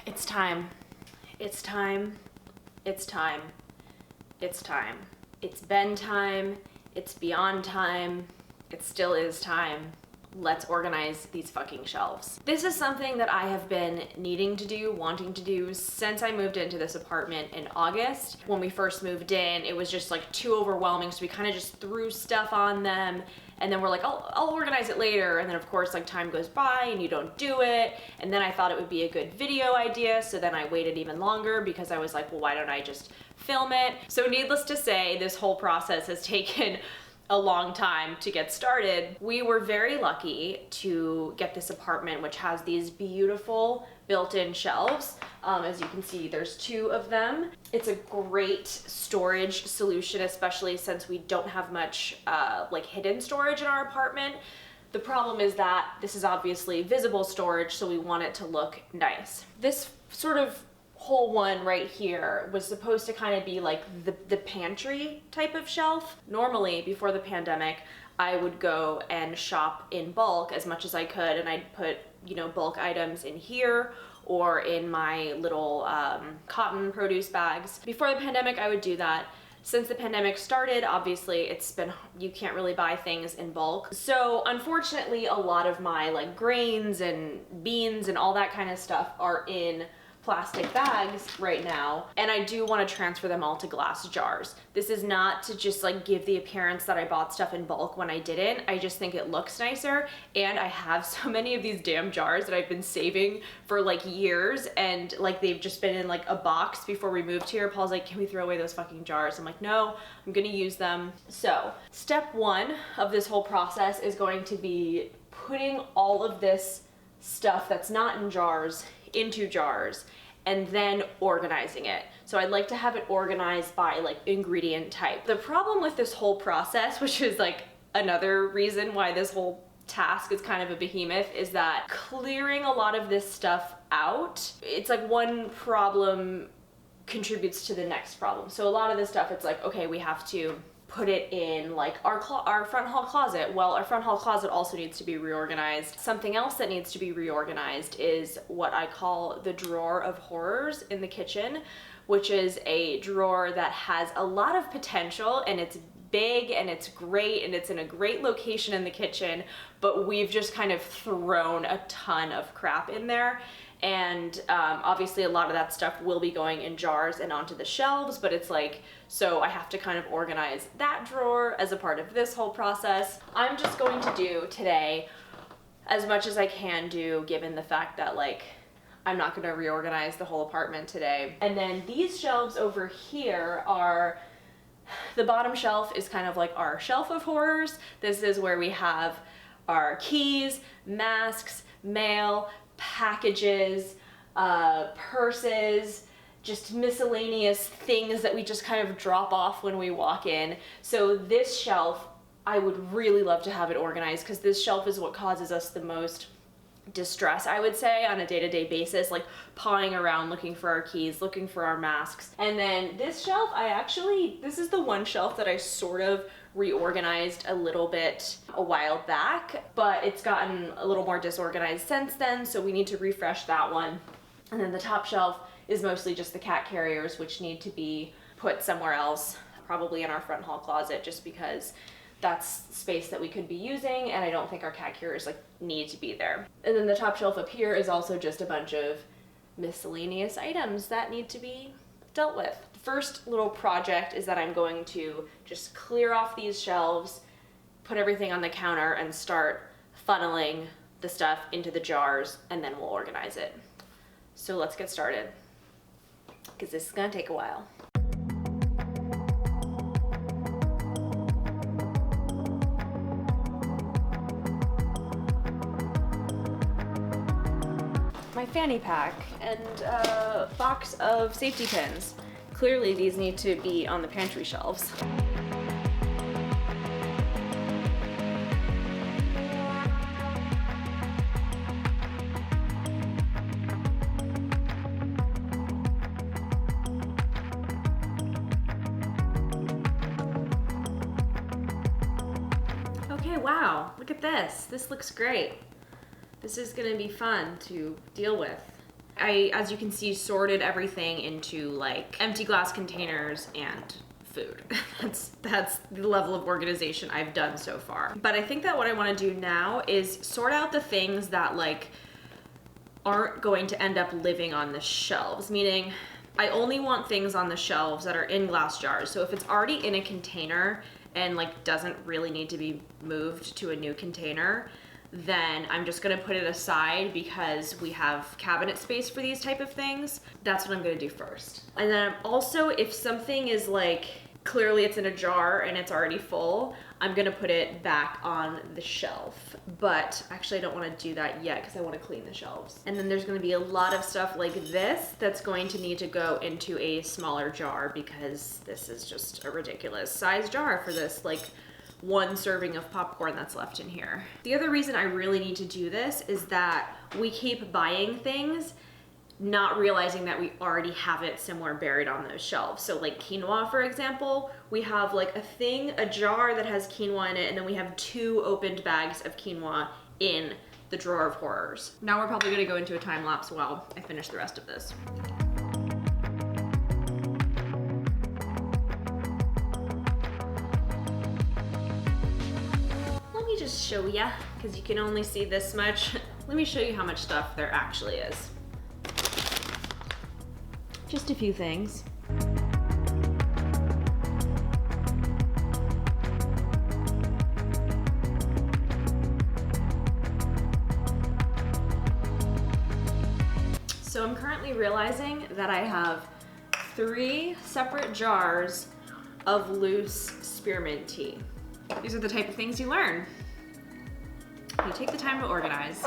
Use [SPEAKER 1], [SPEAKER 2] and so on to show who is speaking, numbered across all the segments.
[SPEAKER 1] It's time. It's time. It's time. It's time. It's been time. It's beyond time. It still is time. Let's organize these fucking shelves. This is something that I have been needing to do, wanting to do since I moved into this apartment in August. When we first moved in, it was just like too overwhelming, so we kind of just threw stuff on them. And then we're like, I'll organize it later. And then of course, like time goes by and you don't do it. And then I thought it would be a good video idea. So then I waited even longer because I was like, well, why don't I just film it? So needless to say, this whole process has taken a long time to get started. We were very lucky to get this apartment, which has these beautiful built-in shelves. As you can see, there's 2 of them. It's a great storage solution, especially since we don't have much like hidden storage in our apartment. The problem is that this is obviously visible storage, so we want it to look nice. This sort of whole one right here was supposed to kind of be like the pantry type of shelf. Normally, before the pandemic, I would go and shop in bulk as much as I could, and I'd put, you know, bulk items in here or in my little cotton produce bags. Before the pandemic, I would do that. Since the pandemic started, obviously you can't really buy things in bulk. So unfortunately, a lot of my like grains and beans and all that kind of stuff are in plastic bags right now, and I do want to transfer them all to glass jars. This is not to just like give the appearance that I bought stuff in bulk when I didn't. I just think it looks nicer, and I have so many of these damn jars that I've been saving for like years, and like they've just been in like a box before we moved here. Paul's like, can we throw away those fucking jars? I'm like, no, I'm gonna use them. So step 1 of this whole process is going to be putting all of this stuff that's not in jars into jars and then organizing it. So I'd like to have it organized by like ingredient type. The problem with this whole process, which is like another reason why this whole task is kind of a behemoth, is that clearing a lot of this stuff out, it's like one problem contributes to the next problem. So a lot of this stuff, it's like, okay, we have to put it in like our front hall closet. Well, our front hall closet also needs to be reorganized. Something else that needs to be reorganized is what I call the drawer of horrors in the kitchen, which is a drawer that has a lot of potential, and it's big and it's great and it's in a great location in the kitchen, but we've just kind of thrown a ton of crap in there. And obviously a lot of that stuff will be going in jars and onto the shelves, but it's like, so I have to kind of organize that drawer as a part of this whole process. I'm just going to do today as much as I can do, given the fact that like I'm not gonna reorganize the whole apartment today. And then these shelves over here are, the bottom shelf is kind of like our shelf of horrors. This is where we have our keys, masks, mail, packages, purses, just miscellaneous things that we just kind of drop off when we walk in. So this shelf, I would really love to have it organized, because this shelf is what causes us the most distress, I would say, on a day-to-day basis, like pawing around looking for our keys, looking for our masks. And then this shelf, this is the one shelf that I sort of reorganized a little bit a while back, but it's gotten a little more disorganized since then, so we need to refresh that one. And then the top shelf is mostly just the cat carriers, which need to be put somewhere else, probably in our front hall closet, just because that's space that we could be using, and I don't think our cat carriers like need to be there. And then the top shelf up here is also just a bunch of miscellaneous items that need to be dealt with. The first little project is that I'm going to just clear off these shelves, put everything on the counter, and start funneling the stuff into the jars, and then we'll organize it. So let's get started, because this is gonna take a while. My fanny pack and a box of safety pins. Clearly these need to be on the pantry shelves. Okay, wow, look at this. This looks great. This is gonna be fun to deal with. I, as you can see, sorted everything into like empty glass containers and food. That's the level of organization I've done so far. But I think that what I want to do now is sort out the things that like aren't going to end up living on the shelves, meaning I only want things on the shelves that are in glass jars. So if it's already in a container and like doesn't really need to be moved to a new container, then I'm just gonna put it aside because we have cabinet space for these type of things. That's what I'm gonna do first. And then also, if something is like, clearly it's in a jar and it's already full, I'm gonna put it back on the shelf. But actually I don't wanna do that yet because I wanna clean the shelves. And then there's gonna be a lot of stuff like this that's going to need to go into a smaller jar because this is just a ridiculous size jar for this like one serving of popcorn that's left in here. The other reason I really need to do this is that we keep buying things not realizing that we already have it somewhere buried on those shelves. So like quinoa, for example, we have like a jar that has quinoa in it, and then we have 2 opened bags of quinoa in the drawer of horrors. Now we're probably gonna go into a time lapse while I finish the rest of this. Let me just show ya, because you can only see this much. Let me show you how much stuff there actually is. Just a few things. So I'm currently realizing that I have 3 separate jars of loose spearmint tea. These are the type of things you learn. You take the time to organize.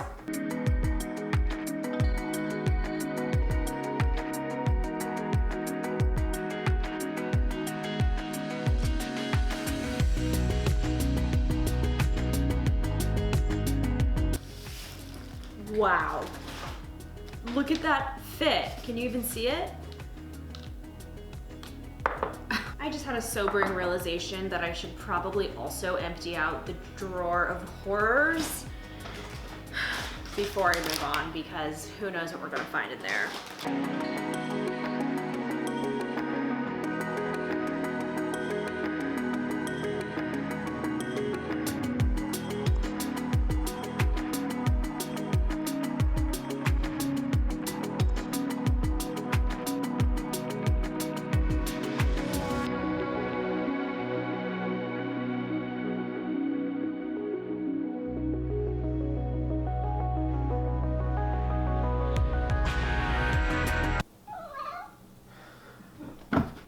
[SPEAKER 1] Wow, look at that fit. Can you even see it? I just had a sobering realization that I should probably also empty out the drawer of horrors before I move on, because who knows what we're gonna find in there.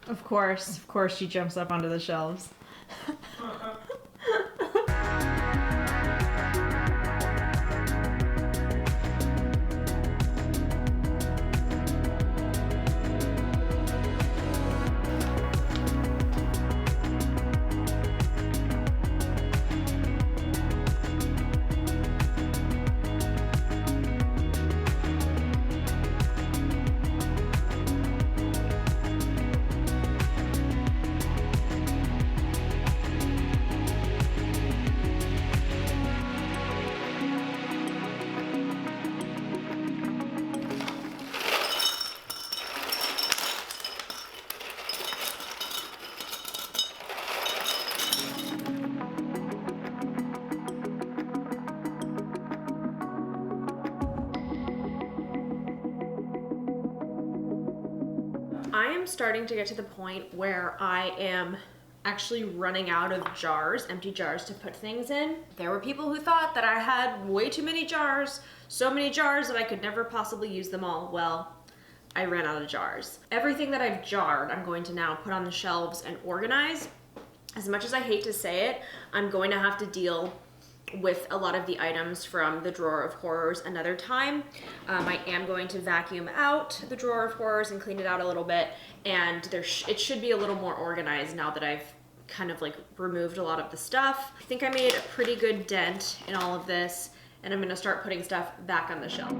[SPEAKER 1] Of course she jumps up onto the shelves. I am starting to get to the point where I am actually running out of jars, empty jars to put things in. There were people who thought that I had way too many jars, so many jars that I could never possibly use them all. Well, I ran out of jars. Everything that I've jarred, I'm going to now put on the shelves and organize. As much as I hate to say it, I'm going to have to deal with a lot of the items from the drawer of horrors another time. I am going to vacuum out the drawer of horrors and clean it out a little bit, and it should be a little more organized now that I've kind of like removed a lot of the stuff. I think I made a pretty good dent in all of this, and I'm gonna start putting stuff back on the shelf.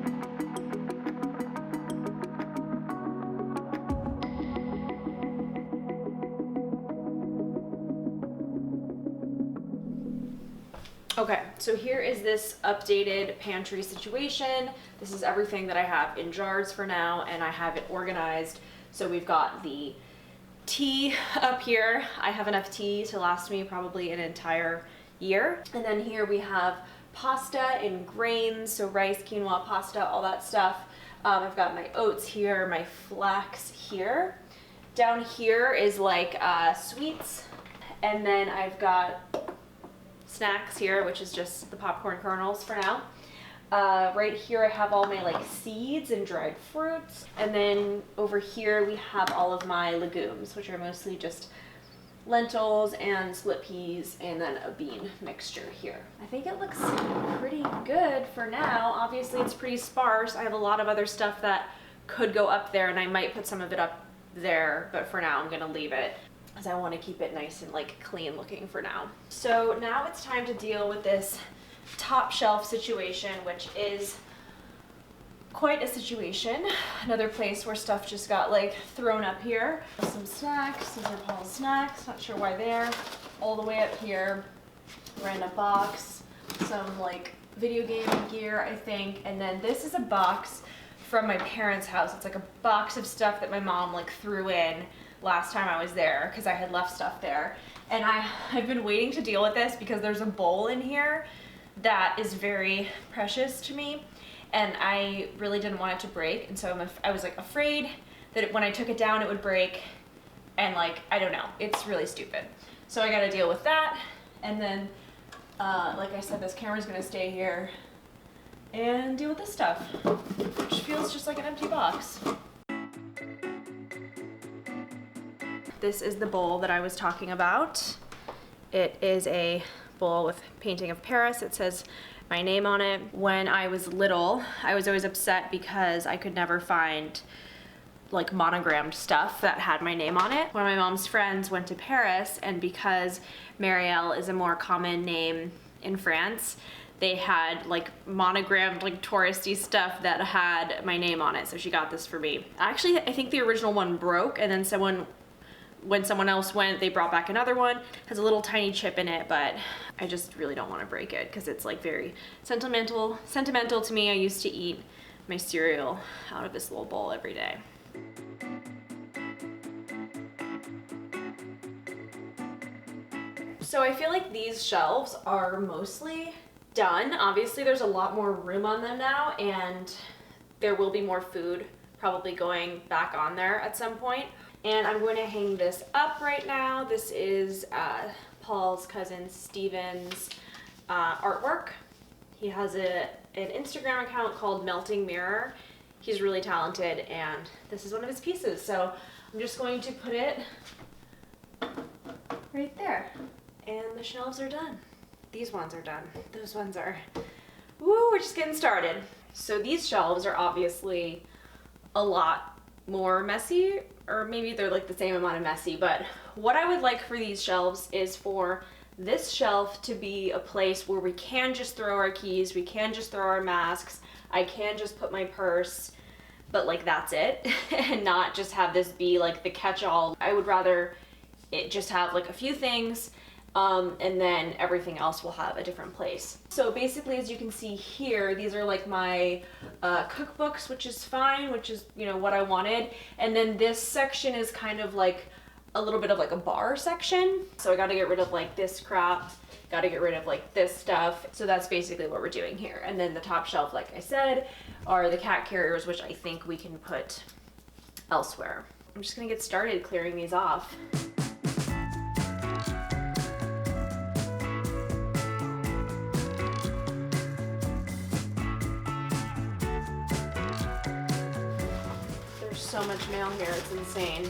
[SPEAKER 1] Okay, so here is this updated pantry situation. This is everything that I have in jars for now, and I have it organized. So we've got the tea up here. I have enough tea to last me probably an entire year. And then here we have pasta and grains, so rice, quinoa, pasta, all that stuff. I've got my oats here, my flax here. Down here is like sweets, and then I've got snacks here, which is just the popcorn kernels for now. Right here I have all my like seeds and dried fruits, and then over here we have all of my legumes, which are mostly just lentils and split peas and then a bean mixture here. I think it looks pretty good for now. Obviously it's pretty sparse. I have a lot of other stuff that could go up there, and I might put some of it up there, but for now I'm gonna leave it because I want to keep it nice and like clean looking for now. So now it's time to deal with this top shelf situation, which is quite a situation. Another place where stuff just got like thrown up here. Some snacks, these are Paul's snacks, not sure why they're all the way up here. Random box, some like video game gear I think, and then this is a box from my parents' house. It's like a box of stuff that my mom like threw in last time I was there because I had left stuff there. And I've been waiting to deal with this because there's a bowl in here that is very precious to me, and I really didn't want it to break, and so I was like afraid that when I took it down it would break, and like I don't know, it's really stupid. So I got to deal with that, and then like I said, this camera's gonna stay here and deal with this stuff, which feels just like an empty box. This is the bowl that I was talking about. It is a bowl with painting of Paris. It says my name on it. When I was little, I was always upset because I could never find like monogrammed stuff that had my name on it. One of my mom's friends went to Paris, and because Marielle is a more common name in France, they had like monogrammed like touristy stuff that had my name on it, so she got this for me. Actually, I think the original one broke, and then when someone else went, they brought back another one. It has a little tiny chip in it, but I just really don't want to break it because it's like very sentimental to me. I used to eat my cereal out of this little bowl every day. So I feel like these shelves are mostly done. Obviously there's a lot more room on them now, and there will be more food probably going back on there at some point. And I'm going to hang this up right now. This is Paul's cousin Steven's artwork. He has an Instagram account called Melting Mirror. He's really talented, and this is one of his pieces. So I'm just going to put it right there. And the shelves are done. These ones are done. Those ones are, woo, we're just getting started. So these shelves are obviously a lot more messy, or maybe they're like the same amount of messy, but what I would like for these shelves is for this shelf to be a place where we can just throw our keys, we can just throw our masks, I can just put my purse, but like that's it, and not just have this be like the catch-all. I would rather it just have like a few things, and then everything else will have a different place. So basically, as you can see here, these are like my cookbooks, which is fine, which is, you know, what I wanted. And then this section is kind of like a little bit of like a bar section. So I got to get rid of like this crap, got to get rid of like this stuff. So that's basically what we're doing here. And then the top shelf, like I said, are the cat carriers, which I think we can put elsewhere. I'm just gonna get started clearing these off. So much mail here, it's insane.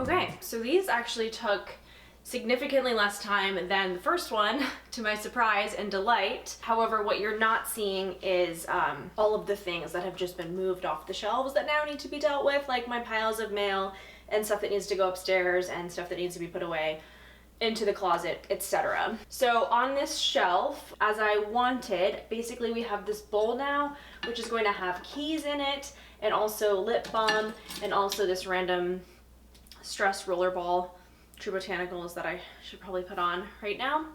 [SPEAKER 1] Okay, so these actually took significantly less time than the first one, to my surprise and delight. However, what you're not seeing is all of the things that have just been moved off the shelves that now need to be dealt with, like my piles of mail and stuff that needs to go upstairs and stuff that needs to be put away into the closet, etc. So on this shelf, as I wanted, basically we have this bowl now, which is going to have keys in it, and also lip balm, and also this random stress roller ball, True Botanicals, that I should probably put on right now.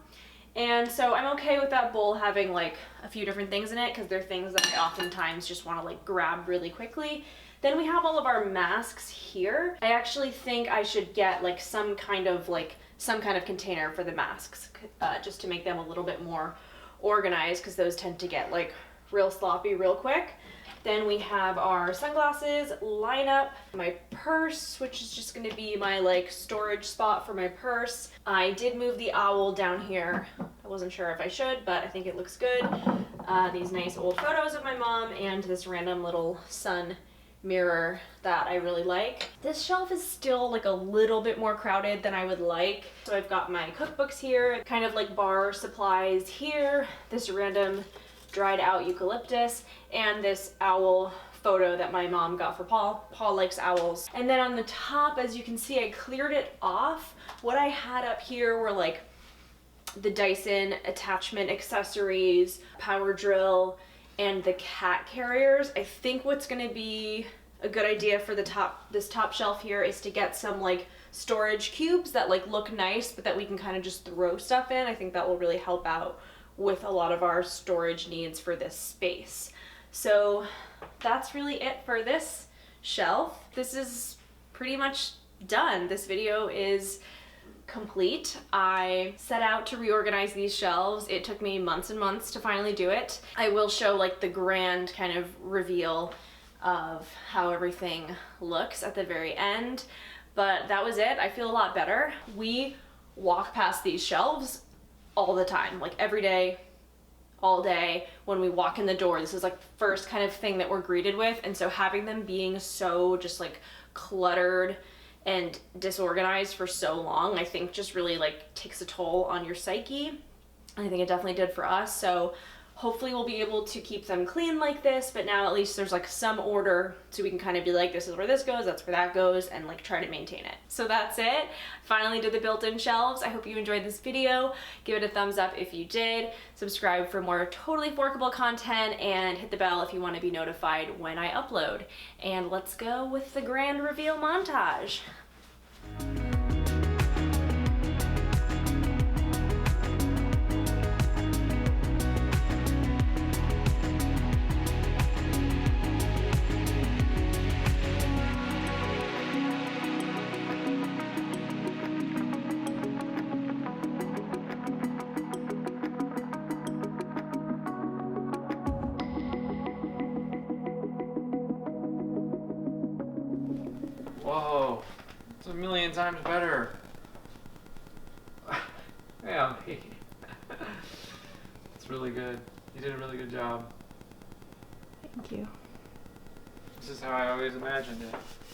[SPEAKER 1] And so I'm okay with that bowl having like a few different things in it, because they're things that I oftentimes just want to like grab really quickly. Then we have all of our masks here. I actually think I should get like some kind of container for the masks, just to make them a little bit more organized, because those tend to get like real sloppy real quick. Then we have our sunglasses lineup, my purse, which is just going to be my like storage spot for my purse. I did move the owl down here. I wasn't sure if I should, but I think it looks good. These nice old photos of my mom and this random little sun mirror that I really like. This shelf is still like a little bit more crowded than I would like. So I've got my cookbooks here, kind of like bar supplies here, this random dried out eucalyptus, and this owl photo that my mom got for Paul. Paul likes owls. And then on the top, as you can see, I cleared it off. What I had up here were like the Dyson attachment accessories, power drill, and the cat carriers. I think what's gonna be a good idea for this top shelf here is to get some like storage cubes that like look nice, but that we can kind of just throw stuff in. I think that will really help out with a lot of our storage needs for this space. So that's really it for this shelf. This is pretty much done. This video is complete. I set out to reorganize these shelves. It took me months and months to finally do it. I will show like the grand kind of reveal of how everything looks at the very end, but that was it. I feel a lot better. We walk past these shelves all the time, like every day, all day. When we walk in the door, this is like the first kind of thing that we're greeted with. And so having them being so just like cluttered and disorganized for so long, I think just really like takes a toll on your psyche. I think it definitely did for us. So hopefully we'll be able to keep them clean like this, but now at least there's like some order, so we can kind of be like, this is where this goes, that's where that goes, and like try to maintain it. So that's it. Finally did the built-in shelves. I hope you enjoyed this video. Give it a thumbs up if you did. Subscribe for more totally forkable content, and hit the bell if you want to be notified when I upload. And let's go with the grand reveal montage.
[SPEAKER 2] Whoa, it's a million times better. Yeah, it's really good. You did a really good job.
[SPEAKER 1] Thank you.
[SPEAKER 2] This is how I always imagined it.